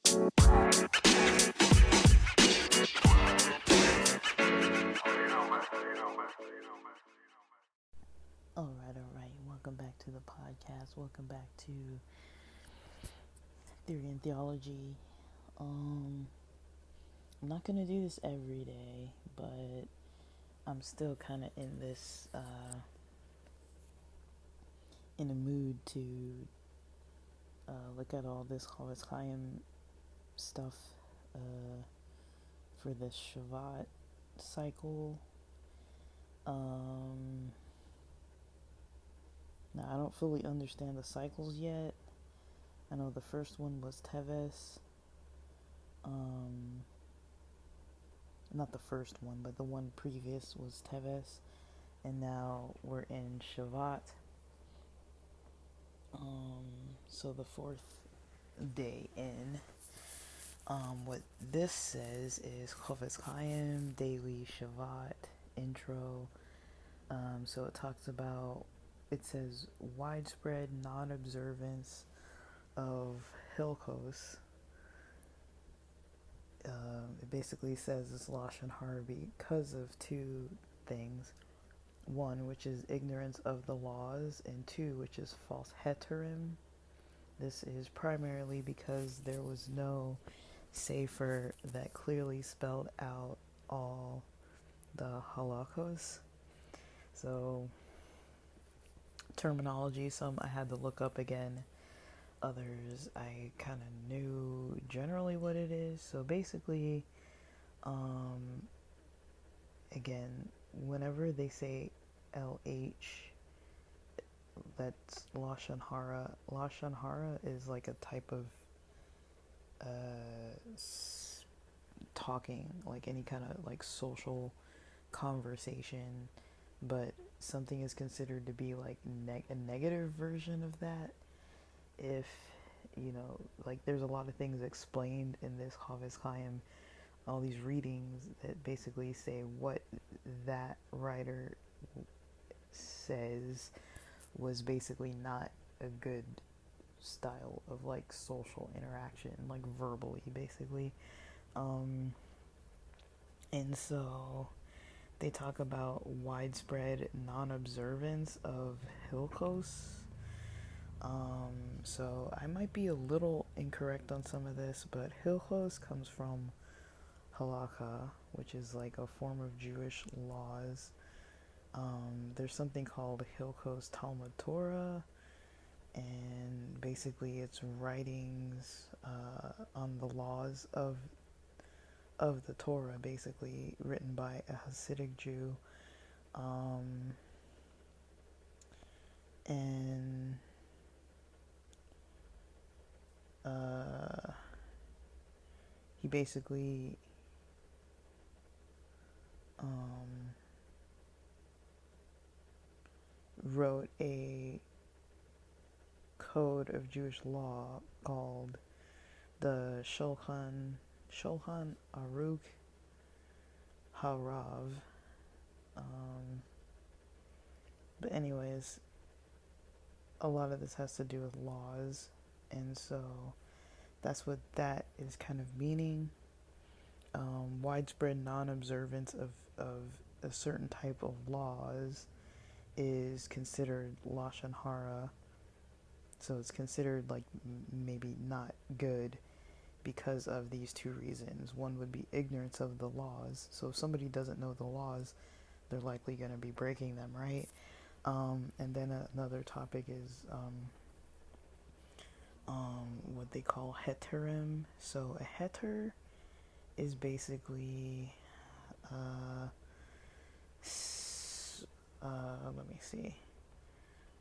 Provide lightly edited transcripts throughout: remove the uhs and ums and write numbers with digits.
Alright. Welcome back to the podcast. Welcome back to Theory and Theology. I'm not gonna do this every day, but I'm still kind of in this, in a mood to look at all this Chofetz Chaim stuff for this Shvat cycle. Now, I don't fully understand the cycles yet. I know the first one was Teves. Not the first one, but the one previous was Teves. And now we're in Shvat. So the fourth day in. What this says is Chofetz Chaim Daily Shvat Intro. So it says widespread non-observance of Hilchos. It basically says it's Lashon Hara because of two things. One, which is ignorance of the laws, and two, which is false heterim. This is primarily because there was no sefer that clearly spelled out all the halachos. So, terminology, some I had to look up again. Others I kind of knew generally what it is. So basically, again, whenever they say LH, that's Lashon Hara. Lashon Hara is like a type of talking, like any kind of like social conversation, but something is considered to be like a negative version of that. If, like there's a lot of things explained in this Chofetz Chaim, all these readings that basically say what that writer says was basically not a good style of like social interaction, like verbally basically. And so they talk about widespread non-observance of Hilchos. So I might be a little incorrect on some of this, but Hilchos comes from halakha, which is like a form of Jewish laws. There's something called Hilchos Talmud Torah, and basically it's writings on the laws of the Torah, basically written by a Hasidic Jew, and he basically wrote a code of Jewish law called the Shulchan Aruch Harav. But anyways, a lot of this has to do with laws, and so that's what that is kind of meaning. Widespread non-observance of a certain type of laws is considered Lashon Hara, so it's considered like maybe not good because of these two reasons. One would be ignorance of the laws. So if somebody doesn't know the laws, they're likely going to be breaking them, right? And then another topic is what they call heterim. So a heter is basically let me see.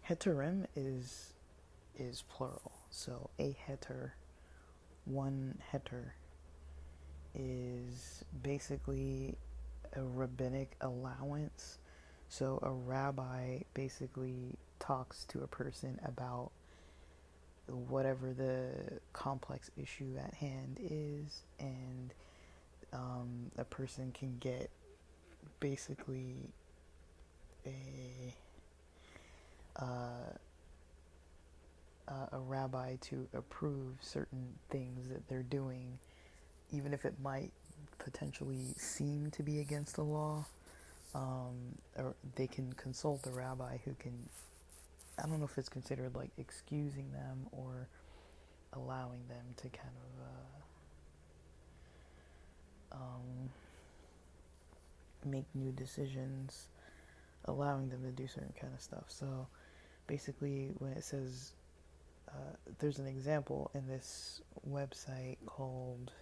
Heterim is plural. So a heter, one heter, is basically a rabbinic allowance. So a rabbi basically talks to a person about whatever the complex issue at hand is, and a person can get basically a rabbi to approve certain things that they're doing, even if it might potentially seem to be against the law. Or they can consult the rabbi who can, I don't know if it's considered like excusing them or allowing them to kind of make new decisions, allowing them to do certain kind of stuff. So basically, when it says, there's an example in this website called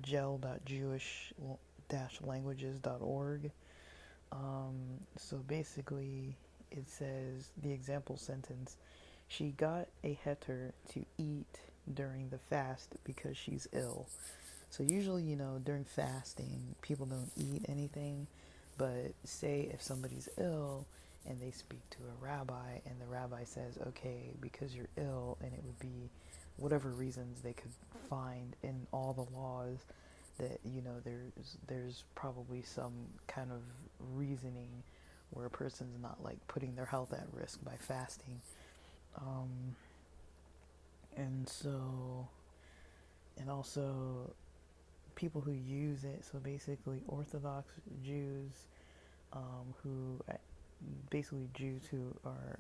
gel.jewish-languages.org. So basically, it says, the example sentence, she got a heter to eat during the fast because she's ill. So usually, during fasting, people don't eat anything, but say if somebody's ill and they speak to a rabbi and the rabbi says, okay, because you're ill, and it would be whatever reasons they could find in all the laws that, there's probably some kind of reasoning where a person's not like putting their health at risk by fasting. And also people who use it, so basically Orthodox Jews, basically Jews who are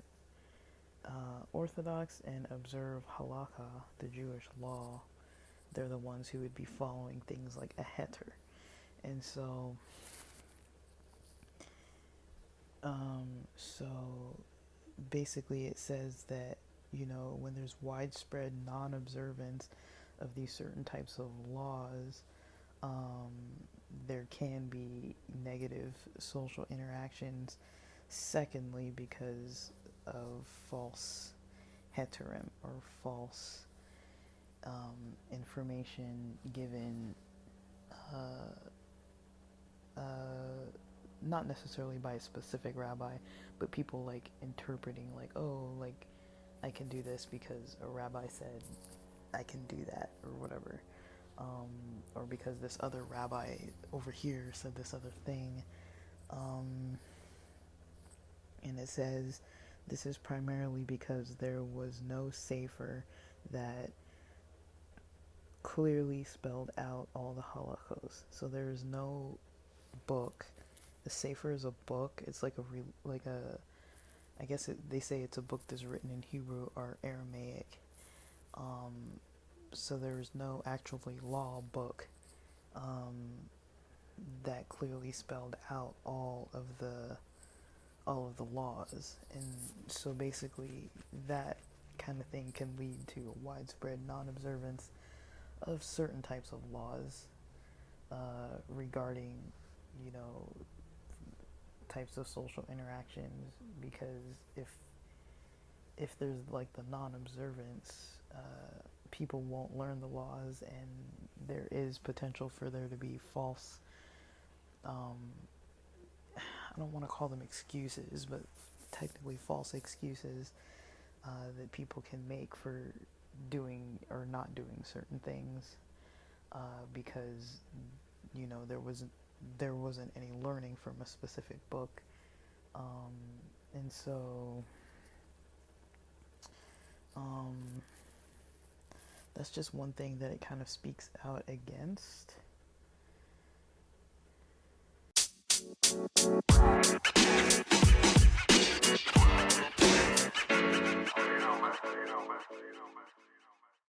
Orthodox and observe halakha, the Jewish law, they're the ones who would be following things like a heter. And so basically it says that, when there's widespread non-observance of these certain types of laws, there can be negative social interactions. Secondly, because of false heterim, or false information given, not necessarily by a specific rabbi, but people like interpreting like, oh, like I can do this because a rabbi said I can do that, or whatever, or because this other rabbi over here said this other thing. And it says this is primarily because there was no sefer that clearly spelled out all the halachos. So there is no book. The sefer is a book. It's like I guess they say it's a book that's written in Hebrew or Aramaic. So there is no actually law book that clearly spelled out all of the laws. And so basically that kind of thing can lead to a widespread non-observance of certain types of laws regarding, types of social interactions, because if there's like the non-observance, people won't learn the laws, and there is potential for there to be false, I don't want to call them excuses, but technically false excuses that people can make for doing or not doing certain things, because there wasn't any learning from a specific book, and so that's just one thing that it kind of speaks out against.